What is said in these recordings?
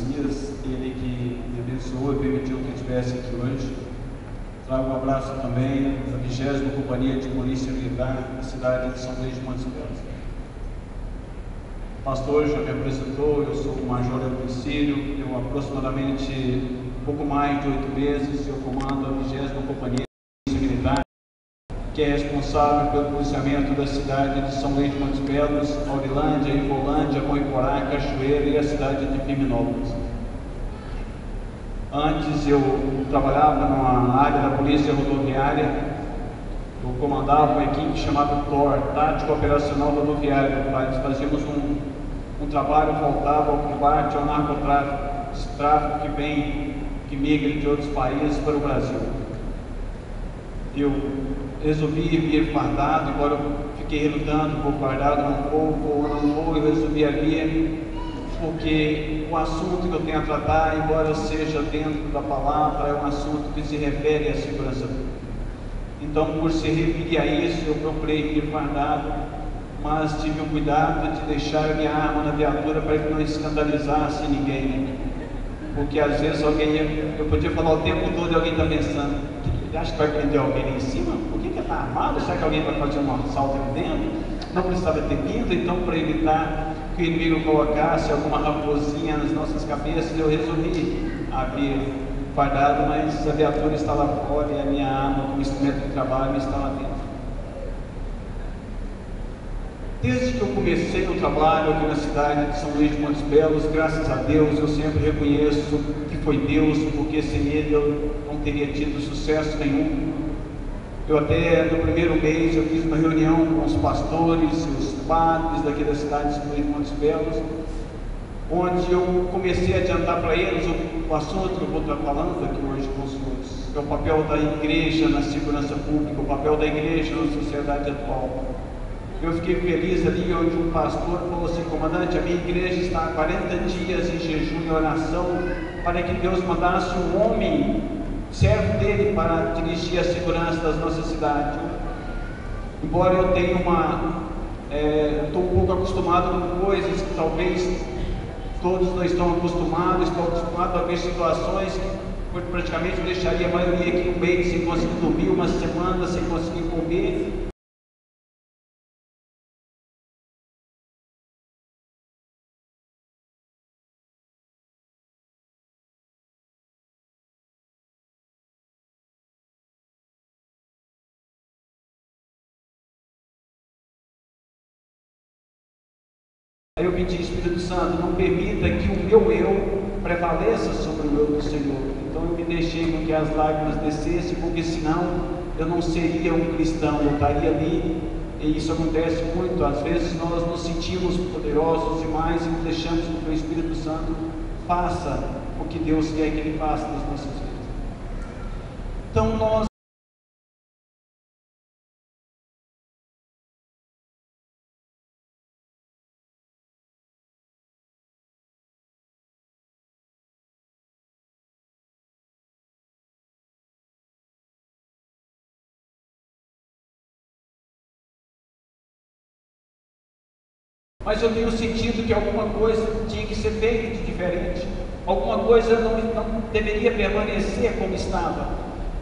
Messias, Ele que me abençoou e permitiu que eu estivesse aqui hoje. Trago um abraço também da 20ª Companhia de Polícia Militar da cidade de São Luís de Montes Belos. O pastor já me apresentou, eu sou o Major Euclicídio, eu aproximadamente pouco mais de 8 meses eu comando a 20ª Companhia de Polícia Militar, que é responsável pelo policiamento da cidade de São Luís de Montes Belos, Aurilândia, Ivolândia, Moiporá, Cachoeira e a cidade de Firminópolis. Antes eu trabalhava numa área da polícia rodoviária, eu comandava uma equipe chamada TOR, Tático Operacional Rodoviário. Nós fazíamos um trabalho voltado ao combate ao narcotráfico, esse tráfico que migra de outros países para o Brasil. Eu resolvi vir fardado, embora eu fiquei relutando por fardado, não vou, eu resolvi vir, porque o assunto que eu tenho a tratar, embora seja dentro da palavra, é um assunto que se refere à segurança pública. Então, por se referir a isso, eu procurei vir fardado, mas tive o cuidado de deixar minha arma na viatura para que não escandalizasse ninguém, porque às vezes eu podia falar o tempo todo e alguém está pensando: ele acha que vai prender alguém ali em cima? Por que está armado? Será que alguém vai fazer um assalto ali dentro? Não precisava ter vindo. Então, para evitar que o inimigo colocasse alguma raposinha nas nossas cabeças, eu resolvi vir fardado, mas a viatura está lá fora e a minha arma como instrumento de trabalho está lá dentro. Desde que eu comecei o trabalho aqui na cidade de São Luís de Montes Belos, graças a Deus, eu sempre reconheço que foi Deus, porque sem Ele eu não teria tido sucesso nenhum. Eu até no primeiro mês eu fiz uma reunião com os pastores e os padres daqui da cidade de São Luís de Montes Belos, onde eu comecei a adiantar para eles o assunto que eu vou estar falando aqui hoje com os senhores. É o papel da igreja na segurança pública, o papel da igreja na sociedade atual. Eu fiquei feliz ali onde um pastor falou assim: comandante, a minha igreja está há 40 dias em jejum e oração para que Deus mandasse um homem, servo dele, para dirigir a segurança das nossas cidades. Embora eu tenha estou um pouco acostumado com coisas que talvez todos não estão acostumados, estou acostumado a ver situações que praticamente deixaria a maioria aqui um mês sem conseguir dormir, uma semana sem conseguir comer. Aí eu pedi: Espírito Santo, não permita que o meu eu prevaleça sobre o eu do Senhor. Então eu me deixei com que as lágrimas descessem, porque senão eu não seria um cristão, eu estaria ali. E isso acontece muito, às vezes nós nos sentimos poderosos demais e deixamos que o Espírito Santo faça o que Deus quer que Ele faça nas nossas vidas. Então nós mas eu tenho sentido que alguma coisa tinha que ser feita de diferente, alguma coisa não deveria permanecer como estava.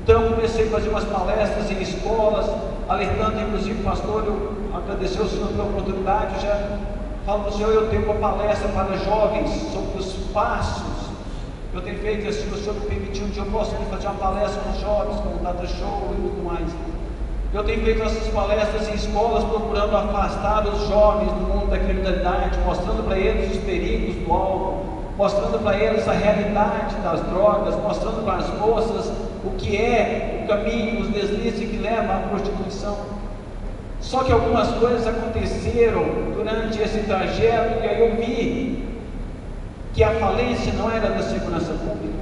Então eu comecei a fazer umas palestras em escolas, alertando inclusive o pastor. Eu agradecer ao Senhor pela oportunidade, já falo para o Senhor: eu tenho uma palestra para jovens sobre os passos. Eu tenho feito assim, o Senhor me permitiu, um dia eu posso fazer uma palestra com os jovens, com um data show e tudo mais. Eu tenho feito essas palestras em escolas, procurando afastar os jovens do mundo da criminalidade, mostrando para eles os perigos do álcool, mostrando para eles a realidade das drogas, mostrando para as moças o que é o caminho, os deslizes que levam à prostituição. Só que algumas coisas aconteceram durante esse trajeto, e aí eu vi que a falência não era da segurança pública.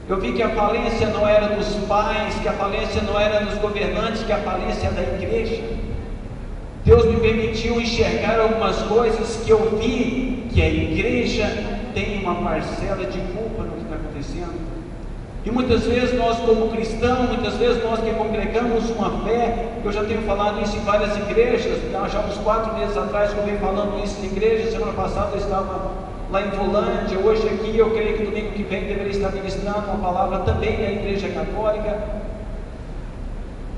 Eu vi que a falência não era dos pais, que a falência não era dos governantes, que a falência é da igreja. Deus me permitiu enxergar algumas coisas que eu vi que a igreja tem uma parcela de culpa no que está acontecendo. E muitas vezes nós, como cristãos, muitas vezes nós que congregamos uma fé, eu já tenho falado isso em várias igrejas, já uns 4 meses atrás que eu venho falando isso em igreja. Semana passada eu estava lá em Volândia, hoje aqui, eu creio que domingo que vem deveria estar ministrando uma palavra também na Igreja Católica,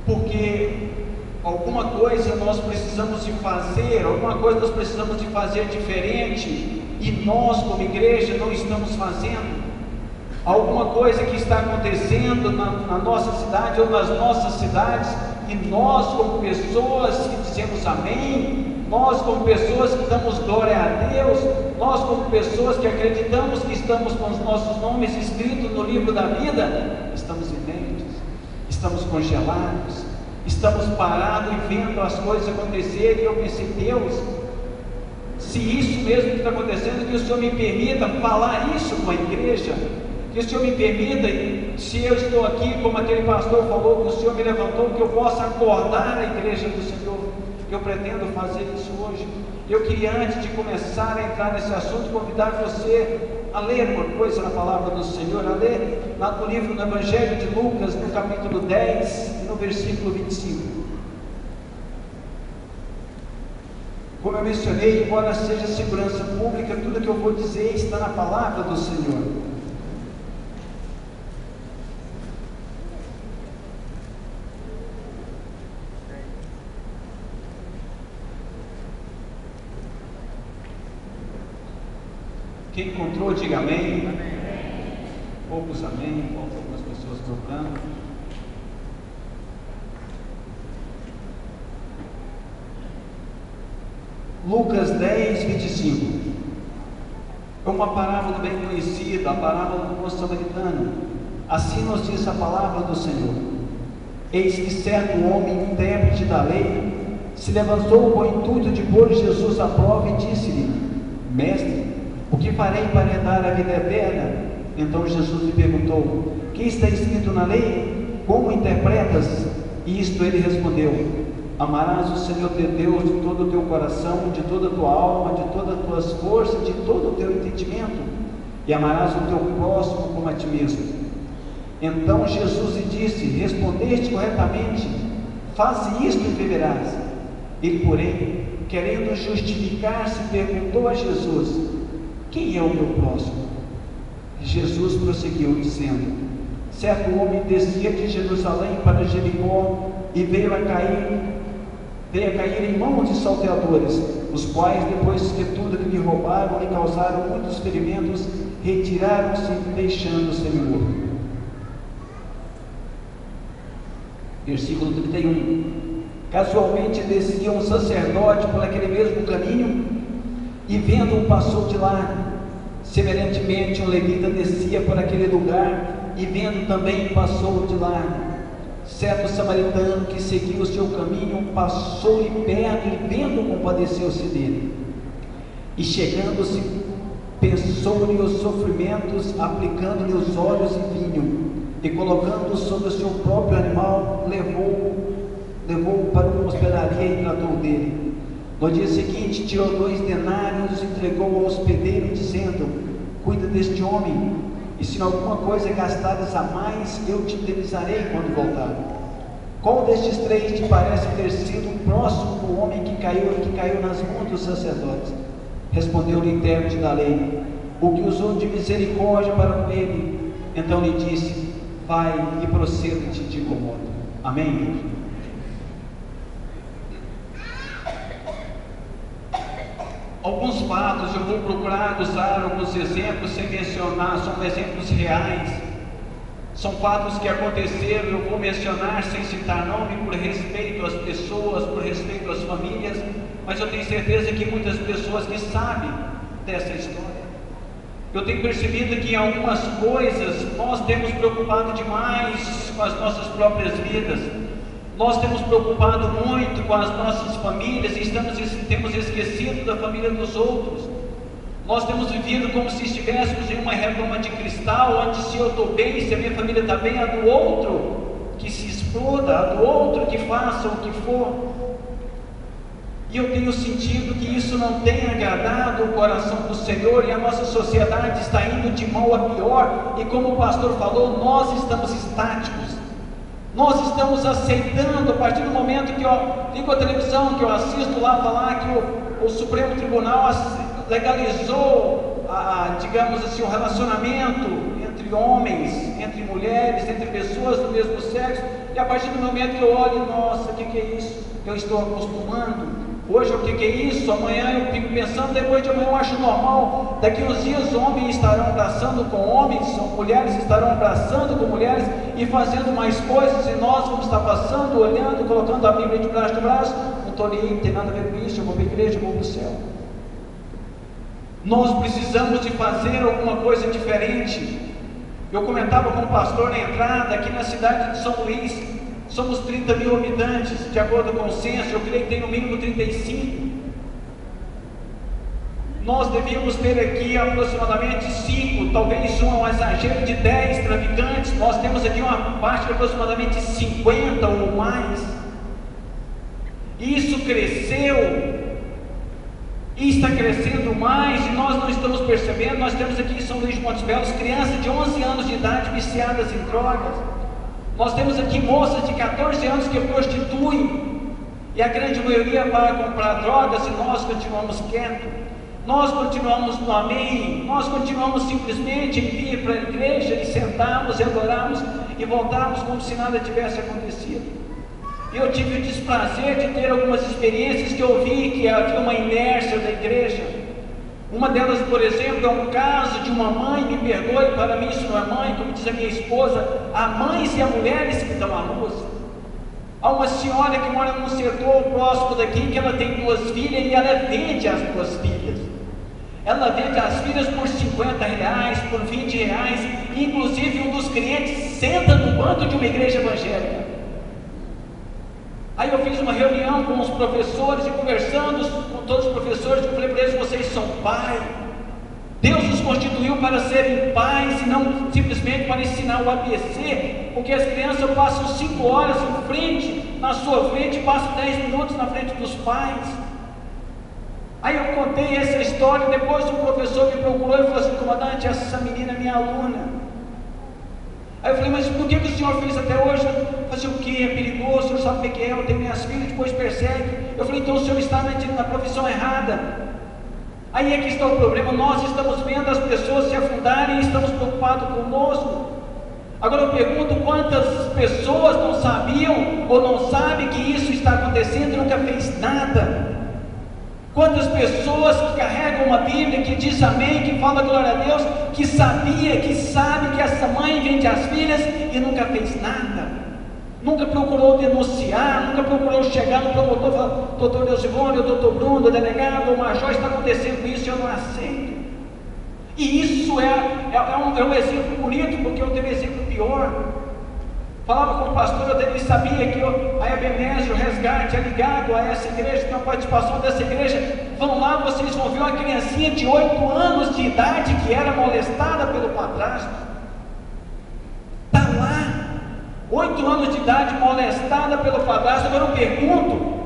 porque alguma coisa nós precisamos de fazer, alguma coisa nós precisamos de fazer diferente, e nós como igreja não estamos fazendo. Alguma coisa que está acontecendo na nossa cidade ou nas nossas cidades, e nós como pessoas que dizemos amém, nós como pessoas que damos glória a Deus, nós como pessoas que acreditamos que estamos com os nossos nomes escritos no livro da vida, estamos inertes, estamos congelados, estamos parados e vendo as coisas acontecerem. E eu pensei, Deus, se isso mesmo que está acontecendo, que o Senhor me permita falar isso com a igreja, que o Senhor me permita, se eu estou aqui, como aquele pastor falou, que o Senhor me levantou, que eu possa acordar a igreja do Senhor. Eu pretendo fazer isso hoje. Eu queria, antes de começar a entrar nesse assunto, convidar você a ler uma coisa na palavra do Senhor, a ler no livro do Evangelho de Lucas, no capítulo 10, no versículo 25. Como eu mencionei, embora seja segurança pública, tudo que eu vou dizer está na palavra do Senhor. Quem encontrou, diga amém. Amém. Poucos amém, algumas pessoas procurando. Lucas 10, 25. É uma parábola bem conhecida, a parábola do moço samaritano. Assim nos diz a palavra do Senhor. Eis que certo homem, intérprete da lei, se levantou com o intuito de pôr Jesus à prova e disse-lhe: Mestre, o que farei para herdar a vida eterna? Então Jesus lhe perguntou: que está escrito na lei? Como interpretas? Isto ele respondeu: amarás o Senhor teu Deus de todo o teu coração, de toda a tua alma, de todas as tuas forças, de todo o teu entendimento, e amarás o teu próximo como a ti mesmo. Então Jesus lhe disse: respondeste corretamente, faze isto e viverás. Ele, porém, querendo justificar-se, perguntou a Jesus: quem é o meu próximo? Jesus prosseguiu, dizendo: certo homem descia de Jerusalém para Jericó e veio a cair em mãos de salteadores, os quais, depois que tudo que lhe roubaram, lhe causaram muitos ferimentos, retiraram-se, deixando-o semi-morto. Versículo 31. Casualmente descia um sacerdote por aquele mesmo caminho, e vendo-o passou de lá. Semelhantemente um levita descia por aquele lugar, e vendo também passou de lá. Certo samaritano que seguia o seu caminho passou-lhe perto, e vendo compadeceu-se dele. E chegando-se, pensou-lhe os sofrimentos, aplicando-lhe os óleos e vinho, e colocando-o sobre o seu próprio animal, levou-o para uma hospedaria e tratou dele. No dia seguinte tirou 2 denários e entregou ao hospedeiro, dizendo: cuida deste homem, e se em alguma coisa gastares a mais, eu te indenizarei quando voltar. Qual destes 3 te parece ter sido o próximo do homem que caiu nas mãos dos sacerdotes? Respondeu-lhe o intérprete da lei: o que usou de misericórdia para com ele. Então lhe disse: vai e proceda de igual modo. Amém? Alguns fatos, eu vou procurar usar alguns exemplos sem mencionar, são exemplos reais, são fatos que aconteceram, eu vou mencionar sem citar nome, por respeito às pessoas, por respeito às famílias, mas eu tenho certeza que muitas pessoas que sabem dessa história. Eu tenho percebido que em algumas coisas nós temos preocupado demais com as nossas próprias vidas. Nós temos preocupado muito com as nossas famílias e temos esquecido da família dos outros. Nós temos vivido como se estivéssemos em uma redoma de cristal, onde se eu estou bem, se a minha família está bem, a do outro que se exploda, a do outro que faça o que for. E eu tenho sentido que isso não tem agradado o coração do Senhor, e a nossa sociedade está indo de mal a pior, e como o pastor falou, nós estamos estáticos. Nós estamos aceitando, a partir do momento que eu ligo a televisão, que eu assisto lá falar que o Supremo Tribunal legalizou digamos assim, o relacionamento entre homens, entre mulheres, entre pessoas do mesmo sexo, e a partir do momento que eu olho, nossa, o que é isso? Eu estou acostumando. Hoje o que é isso? Amanhã eu fico pensando, depois de amanhã eu acho normal. Daqui uns dias homens estarão abraçando com homens, mulheres estarão abraçando com mulheres e fazendo mais coisas, e nós vamos estar passando, olhando, colocando a Bíblia de braço de braço. Não estou nem aí, não tem nada a ver com isso, eu vou para a igreja, eu vou para o céu. Nós precisamos de fazer alguma coisa diferente. Eu comentava com o pastor na entrada, aqui na cidade de São Luís, somos 30 mil habitantes, de acordo com o censo, eu creio que tem no mínimo 35. Nós devíamos ter aqui aproximadamente 5, talvez um exagero de 10 traficantes. Nós temos aqui uma parte de aproximadamente 50 ou mais. Isso cresceu e está crescendo mais, e nós não estamos percebendo. Nós temos aqui em São Luís de Montes Belos crianças de 11 anos de idade viciadas em drogas. Nós temos aqui moças de 14 anos que prostituem, e a grande maioria vai comprar drogas, e nós continuamos quietos. Nós continuamos no amém, nós continuamos simplesmente em vir para a igreja e sentarmos e adorarmos e voltarmos como se nada tivesse acontecido. Eu tive o desprazer de ter algumas experiências que eu vi que havia uma inércia da igreja. Uma delas, por exemplo, é um caso de uma mãe, me perdoe, para mim isso não é mãe, como diz a minha esposa, há mães e há mulheres que dão à luz. Há uma senhora que mora num setor próximo daqui, que ela tem 2 filhas e ela vende as 2 filhas. Ela vende as filhas por R$50, por R$20, inclusive um dos clientes senta no banco de uma igreja evangélica. Aí eu fiz uma reunião com os professores e conversando com todos os professores, eu falei para eles: vocês são pais, Deus os constituiu para serem pais e não simplesmente para ensinar o ABC, porque as crianças passam 5 horas em frente, na sua frente, e passam 10 minutos na frente dos pais. Aí eu contei essa história, depois o professor me procurou e falou assim: comandante, essa menina é minha aluna. Aí eu falei: mas por que o senhor fez até hoje? Fazer o que? É perigoso, o senhor sabe o que é, eu tenho minhas filhas, depois persegue. Eu falei: então o senhor está na profissão errada. Aí é que está o problema, nós estamos vendo as pessoas se afundarem e estamos preocupados conosco. Agora eu pergunto, quantas pessoas não sabiam ou não sabem que isso está acontecendo e nunca fez nada? Quantas pessoas que carregam uma Bíblia, que diz amém, que fala glória a Deus, que sabia, que sabe que essa mãe vende as filhas e nunca fez nada, nunca procurou denunciar, nunca procurou chegar no promotor e falar: doutor Deusivone, o doutor Bruno, o delegado, o major, está acontecendo isso e eu não aceito. E isso é um exemplo bonito, porque eu tenho um exemplo pior. Falava com o pastor, ele sabia que a Ebenezer, o Resgate, é ligado a essa igreja, tem uma participação dessa igreja. Vão lá, vocês vão ver uma criancinha de 8 anos de idade que era molestada pelo padrasto. Está lá, 8 anos de idade, molestada pelo padrasto. Agora eu pergunto: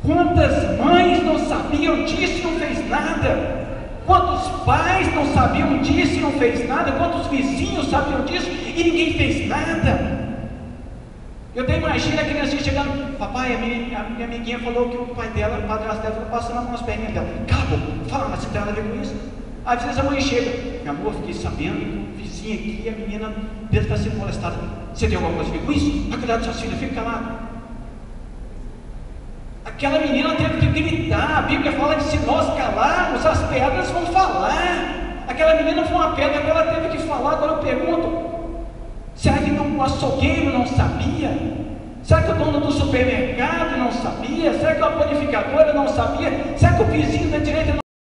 quantas mães não sabiam disso e não fez nada? Quantos pais não sabiam disso e não fez nada? Quantos vizinhos sabiam disso e ninguém fez nada? Eu até imagino a criança chegando: papai, a minha amiguinha falou que o pai dela, o padrasto dela, está passando a mão nas perninhas dela. Cala a boca, fala, mas você tem nada a ver com isso? Às vezes a mãe chega: meu amor, fiquei sabendo que o vizinho aqui, a menina dele está sendo molestada. Você tem alguma coisa a ver com isso? Vai cuidar da sua filha, fica calado. Aquela menina teve que gritar. A Bíblia fala que se nós calarmos, as pedras vão falar. Aquela menina foi uma pedra que ela teve que falar. Agora eu pergunto: será que o açougueiro não sabia? Será que o dono do supermercado não sabia? Será que a panificadora não sabia? Será que o vizinho da direita não